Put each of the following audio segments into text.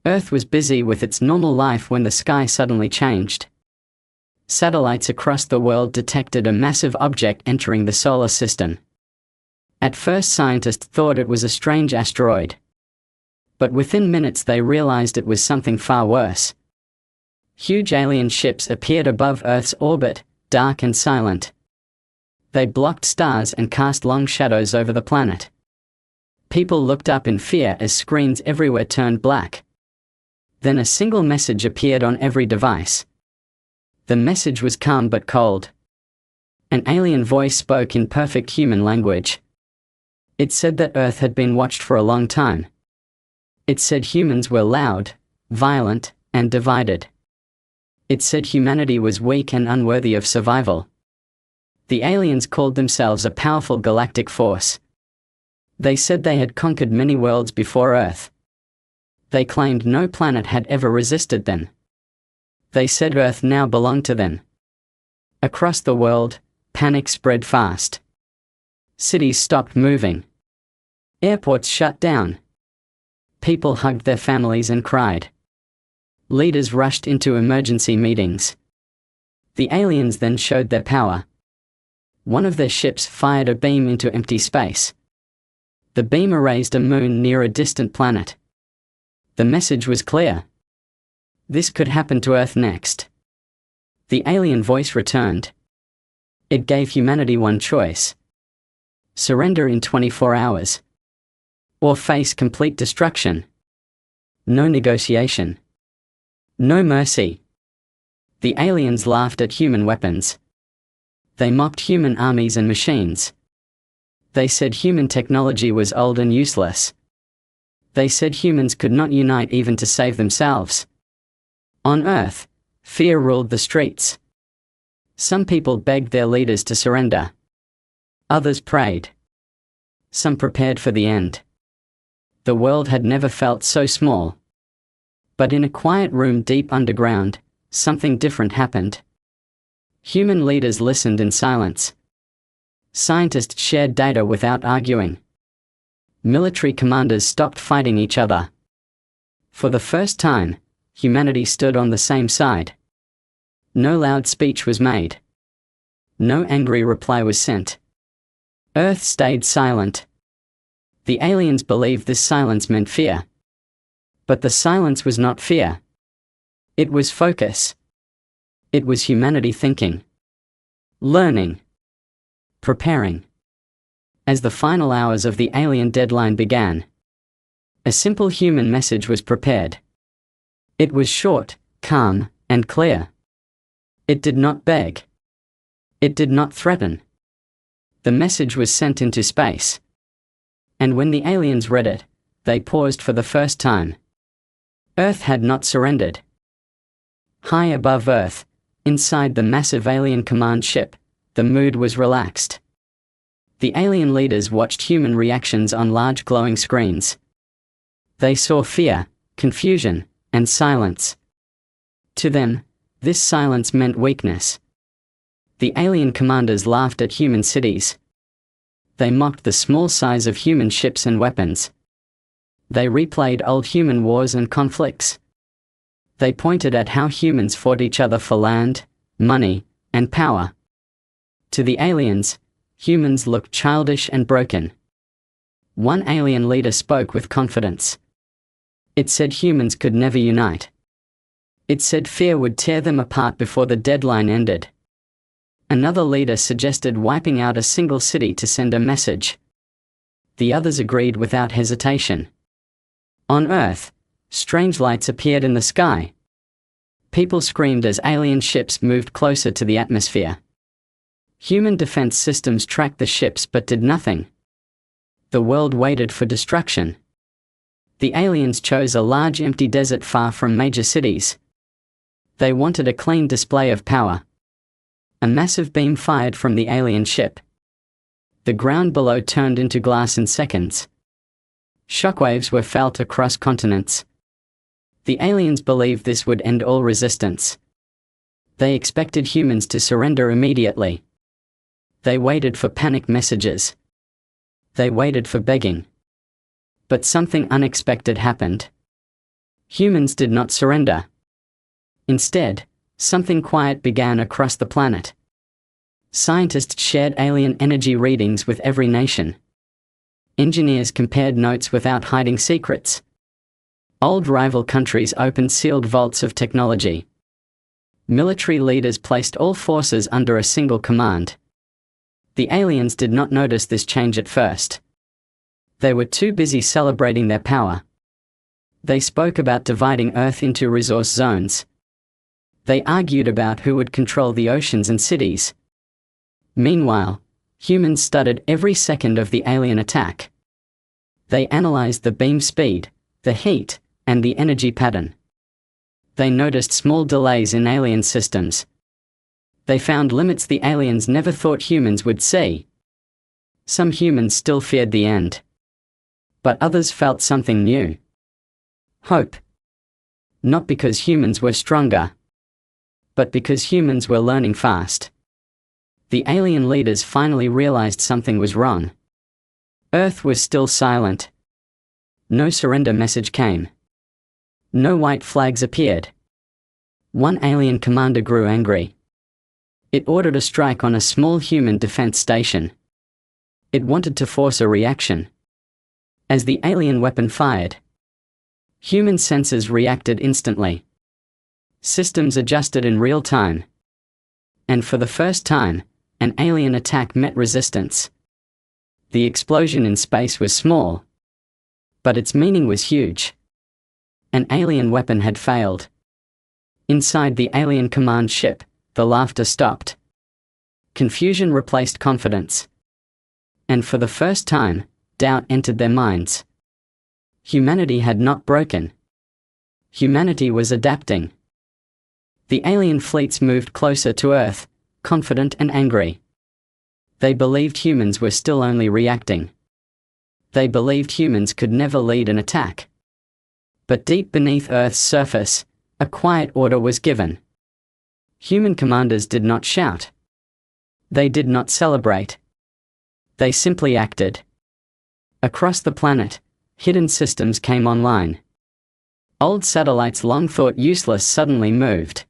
Earth was busy with its normal life when the sky suddenly changed. Satellites across the world detected a massive object entering the solar system. At first, scientists thought it was a strange asteroid. But within minutes they realized it was something far worse. Huge alien ships appeared above Earth's orbit, dark and silent. They blocked stars and cast long shadows over the planet. People looked up in fear as screens everywhere turned black. Then a single message appeared on every device. The message was calm but cold. An alien voice spoke in perfect human language. It said that Earth had been watched for a long time. It said humans were loud, violent, and divided. It said humanity was weak and unworthy of survival. The aliens called themselves a powerful galactic force. They said they had conquered many worlds before Earth. They claimed no planet had ever resisted them. They said Earth now belonged to them. Across the world, panic spread fast. Cities stopped moving. Airports shut down. People hugged their families and cried. Leaders rushed into emergency meetings. The aliens then showed their power. One of their ships fired a beam into empty space. The beam erased a moon near a distant planet. The message was clear. This could happen to Earth next. The alien voice returned. It gave humanity one choice. Surrender in 24 hours. Or face complete destruction. No negotiation. No mercy. The aliens laughed at human weapons. They mocked human armies and machines. They said human technology was old and useless. They said humans could not unite even to save themselves. On Earth, fear ruled the streets. Some people begged their leaders to surrender. Others prayed. Some prepared for the end. The world had never felt so small. But in a quiet room deep underground, something different happened. Human leaders listened in silence. Scientists shared data without arguing. Military commanders stopped fighting each other. For the first time, humanity stood on the same side. No loud speech was made. No angry reply was sent. Earth stayed silent. The aliens believed this silence meant fear. But the silence was not fear. It was focus. It was humanity thinking. Learning. Preparing. As the final hours of the alien deadline began, a simple human message was prepared. It was short, calm, and clear. It did not beg. It did not threaten. The message was sent into space. And when the aliens read it, they paused for the first time. Earth had not surrendered. High above Earth, inside the massive alien command ship, the mood was relaxed. The alien leaders watched human reactions on large glowing screens. They saw fear, confusion, and silence. To them, this silence meant weakness. The alien commanders laughed at human cities. They mocked the small size of human ships and weapons. They replayed old human wars and conflicts. They pointed at how humans fought each other for land, money, and power. To the aliens, humans looked childish and broken. One alien leader spoke with confidence. It said humans could never unite. It said fear would tear them apart before the deadline ended. Another leader suggested wiping out a single city to send a message. The others agreed without hesitation. On Earth, strange lights appeared in the sky. People screamed as alien ships moved closer to the atmosphere. Human defense systems tracked the ships but did nothing. The world waited for destruction. The aliens chose a large empty desert far from major cities. They wanted a clean display of power. A massive beam fired from the alien ship. The ground below turned into glass in seconds. Shockwaves were felt across continents. The aliens believed this would end all resistance. They expected humans to surrender immediately. They waited for panic messages. They waited for begging. But something unexpected happened. Humans did not surrender. Instead, something quiet began across the planet. Scientists shared alien energy readings with every nation. Engineers compared notes without hiding secrets. Old rival countries opened sealed vaults of technology. Military leaders placed all forces under a single command. The aliens did not notice this change at first. They were too busy celebrating their power. They spoke about dividing Earth into resource zones. They argued about who would control the oceans and cities. Meanwhile, humans studied every second of the alien attack. They analyzed the beam speed, the heat, and the energy pattern. They noticed small delays in alien systems. They found limits the aliens never thought humans would see. Some humans still feared the end. But others felt something new. Hope. Not because humans were stronger, but because humans were learning fast. The alien leaders finally realized something was wrong. Earth was still silent. No surrender message came. No white flags appeared. One alien commander grew angry. It ordered a strike on a small human defense station. It wanted to force a reaction. As the alien weapon fired, human sensors reacted instantly. Systems adjusted in real time. And for the first time, an alien attack met resistance. The explosion in space was small, but its meaning was huge. An alien weapon had failed. Inside the alien command ship, the laughter stopped. Confusion replaced confidence. And for the first time, doubt entered their minds. Humanity had not broken. Humanity was adapting. The alien fleets moved closer to Earth, confident and angry. They believed humans were still only reacting. They believed humans could never lead an attack. But deep beneath Earth's surface, a quiet order was given. Human commanders did not shout. They did not celebrate. They simply acted. Across the planet, hidden systems came online. Old satellites long thought useless suddenly moved.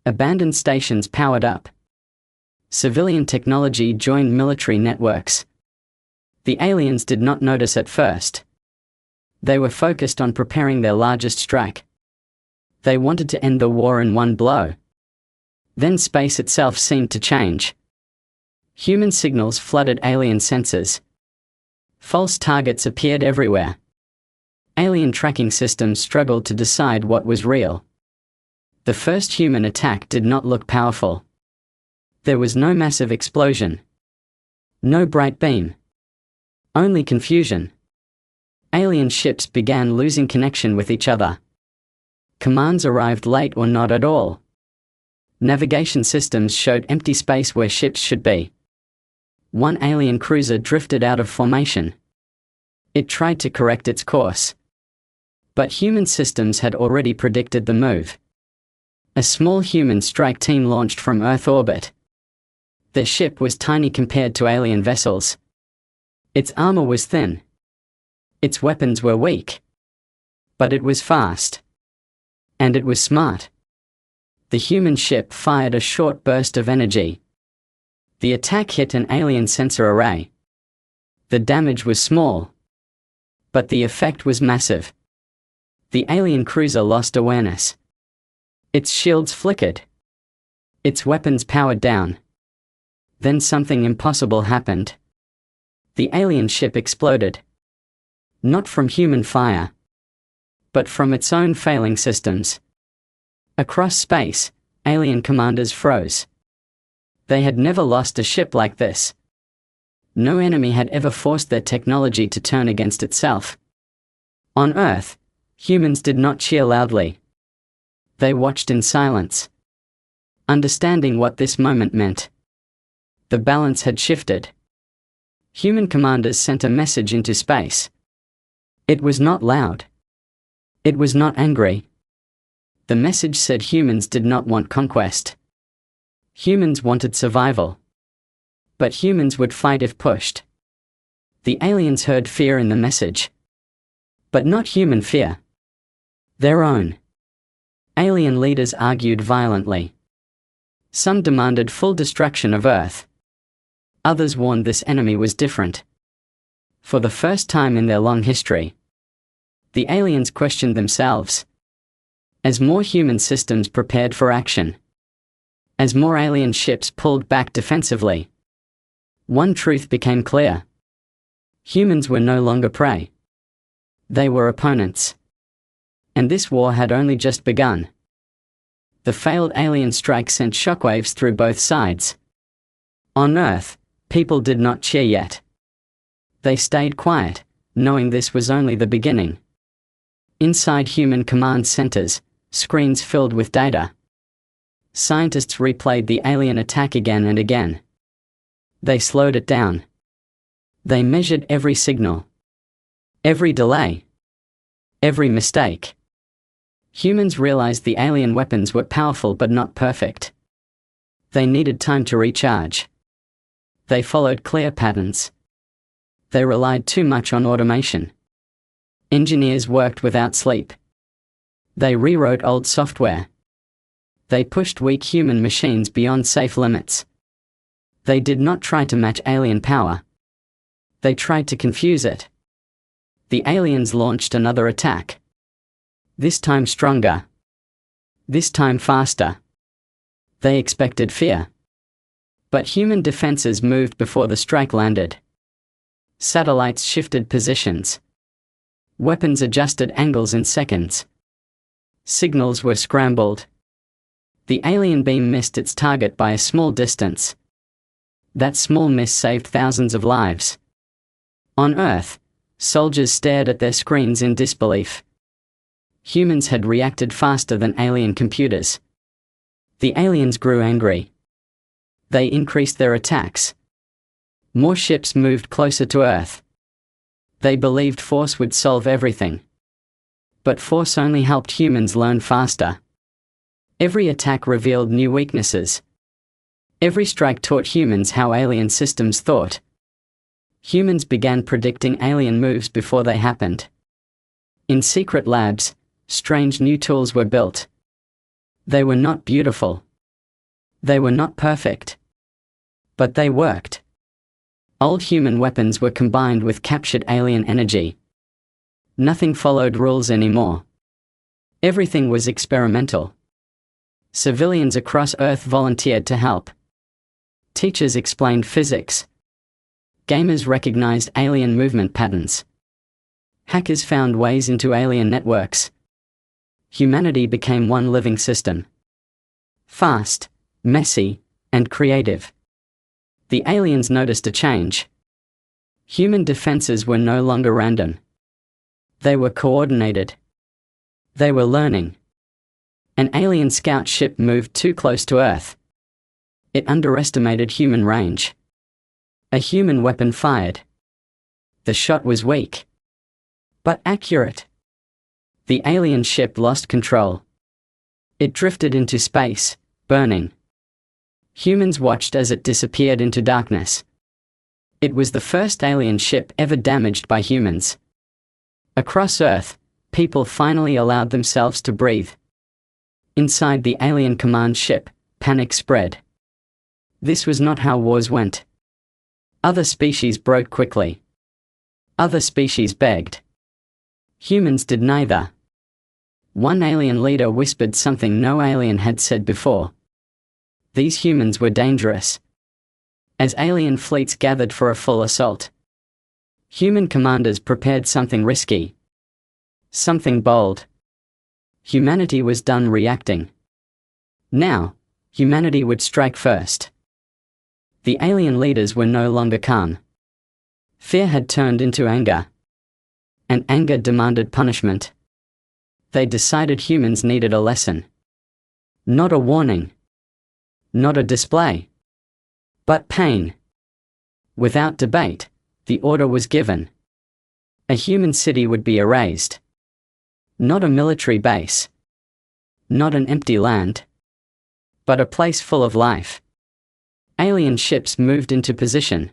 Abandoned stations powered up. Civilian technology joined military networks. The aliens did not notice at first. They were focused on preparing their largest strike. They wanted to end the war in one blow. Then space itself seemed to change. Human signals flooded alien sensors. False targets appeared everywhere. Alien tracking systems struggled to decide what was real. The first human attack did not look powerful. There was no massive explosion. No bright beam. Only confusion. Alien ships began losing connection with each other. Commands arrived late or not at all. Navigation systems showed empty space where ships should be. One alien cruiser drifted out of formation. It tried to correct its course. But human systems had already predicted the move. A small human strike team launched from Earth orbit. Their ship was tiny compared to alien vessels. Its armor was thin. Its weapons were weak. But it was fast. And it was smart. The human ship fired a short burst of energy. The attack hit an alien sensor array. The damage was small. But the effect was massive. The alien cruiser lost awareness. Its shields flickered. Its weapons powered down. Then something impossible happened. The alien ship exploded. Not from human fire, but from its own failing systems. Across space, alien commanders froze. They had never lost a ship like this. No enemy had ever forced their technology to turn against itself. On Earth, humans did not cheer loudly. They watched in silence, understanding what this moment meant. The balance had shifted. Human commanders sent a message into space. It was not loud. It was not angry. The message said humans did not want conquest. Humans wanted survival. But humans would fight if pushed. The aliens heard fear in the message. But not human fear. Their own. Alien leaders argued violently. Some demanded full destruction of Earth. Others warned this enemy was different. For the first time in their long history, the aliens questioned themselves. As more human systems prepared for action, as more alien ships pulled back defensively, one truth became clear. Humans were no longer prey. They were opponents. And this war had only just begun. The failed alien strike sent shockwaves through both sides. On Earth, people did not cheer yet. They stayed quiet, knowing this was only the beginning. Inside human command centers, screens filled with data. Scientists replayed the alien attack again and again. They slowed it down. They measured every signal, every delay, every mistake. Humans realized the alien weapons were powerful but not perfect. They needed time to recharge. They followed clear patterns. They relied too much on automation. Engineers worked without sleep. They rewrote old software. They pushed weak human machines beyond safe limits. They did not try to match alien power. They tried to confuse it. The aliens launched another attack. This time stronger. This time faster. They expected fear. But human defenses moved before the strike landed. Satellites shifted positions. Weapons adjusted angles in seconds. Signals were scrambled. The alien beam missed its target by a small distance. That small miss saved thousands of lives. On Earth, soldiers stared at their screens in disbelief. Humans had reacted faster than alien computers. The aliens grew angry. They increased their attacks. More ships moved closer to Earth. They believed force would solve everything. But force only helped humans learn faster. Every attack revealed new weaknesses. Every strike taught humans how alien systems thought. Humans began predicting alien moves before they happened. In secret labs, strange new tools were built. They were not beautiful. They were not perfect. But they worked. Old human weapons were combined with captured alien energy. Nothing followed rules anymore. Everything was experimental. Civilians across Earth volunteered to help. Teachers explained physics. Gamers recognized alien movement patterns. Hackers found ways into alien networks. Humanity became one living system. Fast, messy, and creative. The aliens noticed a change. Human defenses were no longer random. They were coordinated. They were learning. An alien scout ship moved too close to Earth. It underestimated human range. A human weapon fired. The shot was weak, but accurate. The alien ship lost control. It drifted into space, burning. Humans watched as it disappeared into darkness. It was the first alien ship ever damaged by humans. Across Earth, people finally allowed themselves to breathe. Inside the alien command ship, panic spread. This was not how wars went. Other species broke quickly. Other species begged. Humans did neither. One alien leader whispered something no alien had said before. These humans were dangerous. As alien fleets gathered for a full assault, human commanders prepared something risky. Something bold. Humanity was done reacting. Now, humanity would strike first. The alien leaders were no longer calm. Fear had turned into anger. And anger demanded punishment. They decided humans needed a lesson. Not a warning. Not a display. But pain. Without debate, the order was given. A human city would be erased. Not a military base. Not an empty land. But a place full of life. Alien ships moved into position.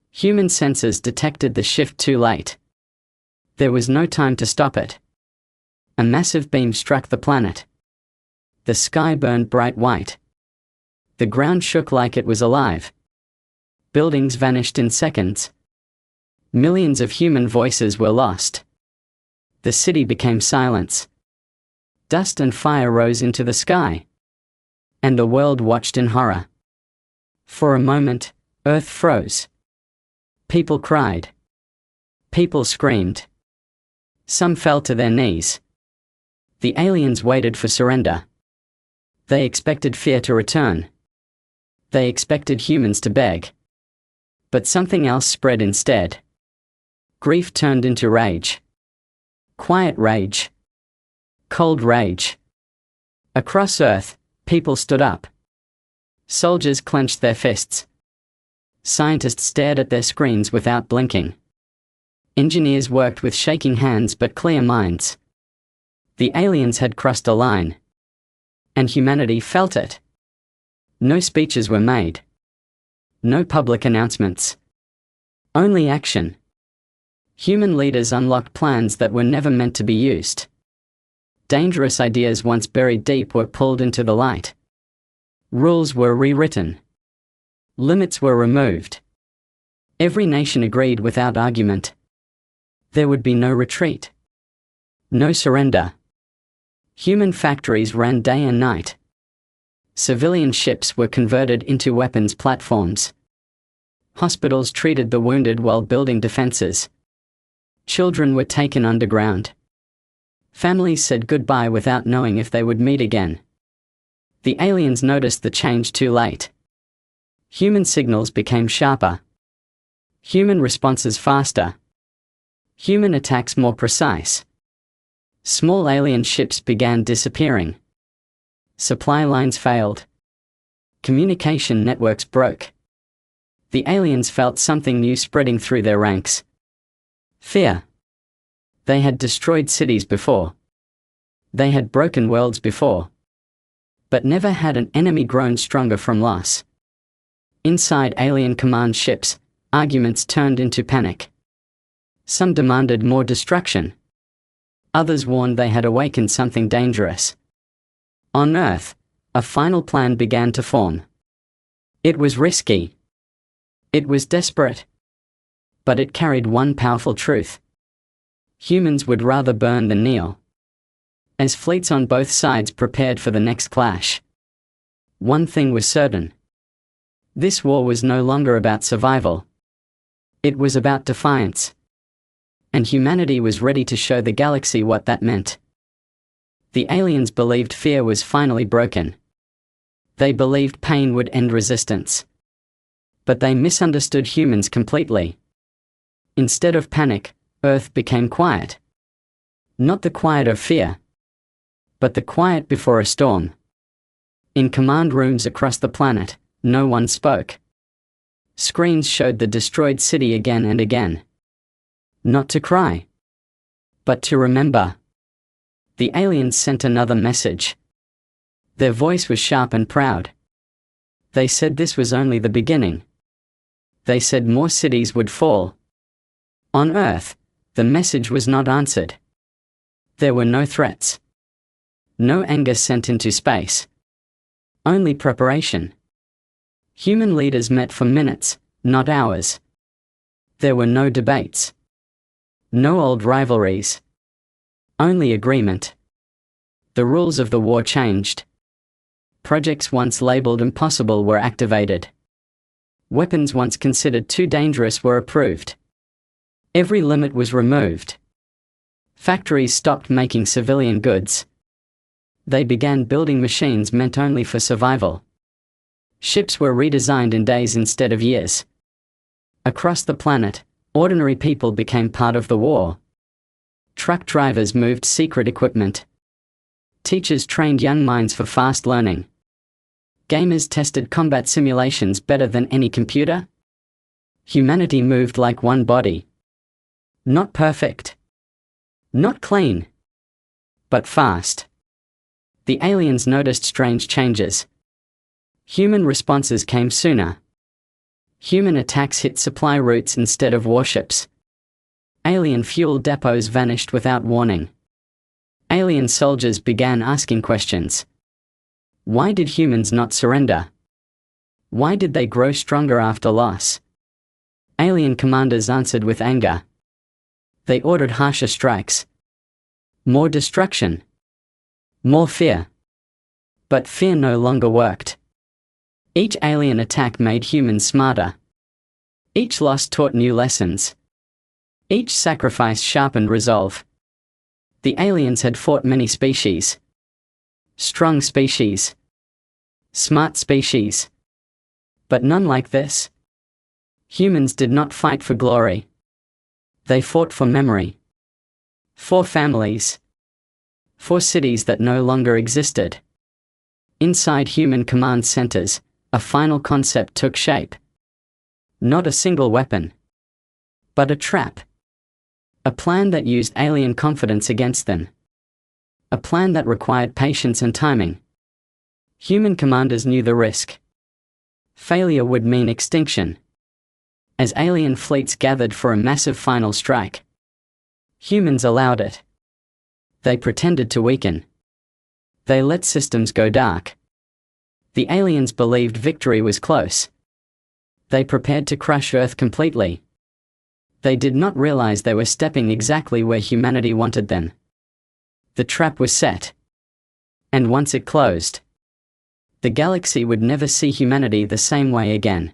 Human sensors detected the shift too late. There was no time to stop it. A massive beam struck the planet. The sky burned bright white. The ground shook like it was alive. Buildings vanished in seconds. Millions of human voices were lost. The city became silence. Dust and fire rose into the sky. And the world watched in horror. For a moment, Earth froze. People cried. People screamed. Some fell to their knees. The aliens waited for surrender. They expected fear to return. They expected humans to beg. But something else spread instead. Grief turned into rage. Quiet rage. Cold rage. Across Earth, people stood up. Soldiers clenched their fists. Scientists stared at their screens without blinking. Engineers worked with shaking hands but clear minds. The aliens had crossed a line. And humanity felt it. No speeches were made. No public announcements. Only action. Human leaders unlocked plans that were never meant to be used. Dangerous ideas once buried deep were pulled into the light. Rules were rewritten. Limits were removed. Every nation agreed without argument. There would be no retreat. No surrender. Human factories ran day and night. Civilian ships were converted into weapons platforms. Hospitals treated the wounded while building defenses. Children were taken underground. Families said goodbye without knowing if they would meet again. The aliens noticed the change too late. Human signals became sharper. Human responses faster. Human attacks more precise. Small alien ships began disappearing. Supply lines failed. Communication networks broke. The aliens felt something new spreading through their ranks. Fear. They had destroyed cities before. They had broken worlds before. But never had an enemy grown stronger from loss. Inside alien command ships, arguments turned into panic. Some demanded more destruction. Others warned they had awakened something dangerous. On Earth, a final plan began to form. It was risky. It was desperate. But it carried one powerful truth. Humans would rather burn than kneel. As fleets on both sides prepared for the next clash, one thing was certain. This war was no longer about survival. It was about defiance. And humanity was ready to show the galaxy what that meant. The aliens believed fear was finally broken. They believed pain would end resistance. But they misunderstood humans completely. Instead of panic, Earth became quiet. Not the quiet of fear, but the quiet before a storm. In command rooms across the planet, no one spoke. Screens showed the destroyed city again and again. Not to cry, but to remember. The aliens sent another message. Their voice was sharp and proud. They said this was only the beginning. They said more cities would fall. On Earth, the message was not answered. There were no threats. No anger sent into space. Only preparation. Human leaders met for minutes, not hours. There were no debates. No old rivalries. Only agreement. The rules of the war changed. Projects once labeled impossible were activated. Weapons once considered too dangerous were approved. Every limit was removed. Factories stopped making civilian goods. They began building machines meant only for survival. Ships were redesigned in days instead of years. Across the planet, ordinary people became part of the war. Truck drivers moved secret equipment. Teachers trained young minds for fast learning. Gamers tested combat simulations better than any computer. Humanity moved like one body. Not perfect. Not clean. But fast. The aliens noticed strange changes. Human responses came sooner. Human attacks hit supply routes instead of warships. Alien fuel depots vanished without warning. Alien soldiers began asking questions. Why did humans not surrender? Why did they grow stronger after loss? Alien commanders answered with anger. They ordered harsher strikes. More destruction. More fear. But fear no longer worked. Each alien attack made humans smarter. Each loss taught new lessons. Each sacrifice sharpened resolve. The aliens had fought many species. Strong species. Smart species. But none like this. Humans did not fight for glory. They fought for memory. For families. For cities that no longer existed. Inside human command centers, a final concept took shape. Not a single weapon. But a trap. A plan that used alien confidence against them. A plan that required patience and timing. Human commanders knew the risk. Failure would mean extinction. As alien fleets gathered for a massive final strike, humans allowed it. They pretended to weaken. They let systems go dark. The aliens believed victory was close. They prepared to crush Earth completely. They did not realize they were stepping exactly where humanity wanted them. The trap was set. And once it closed, the galaxy would never see humanity the same way again.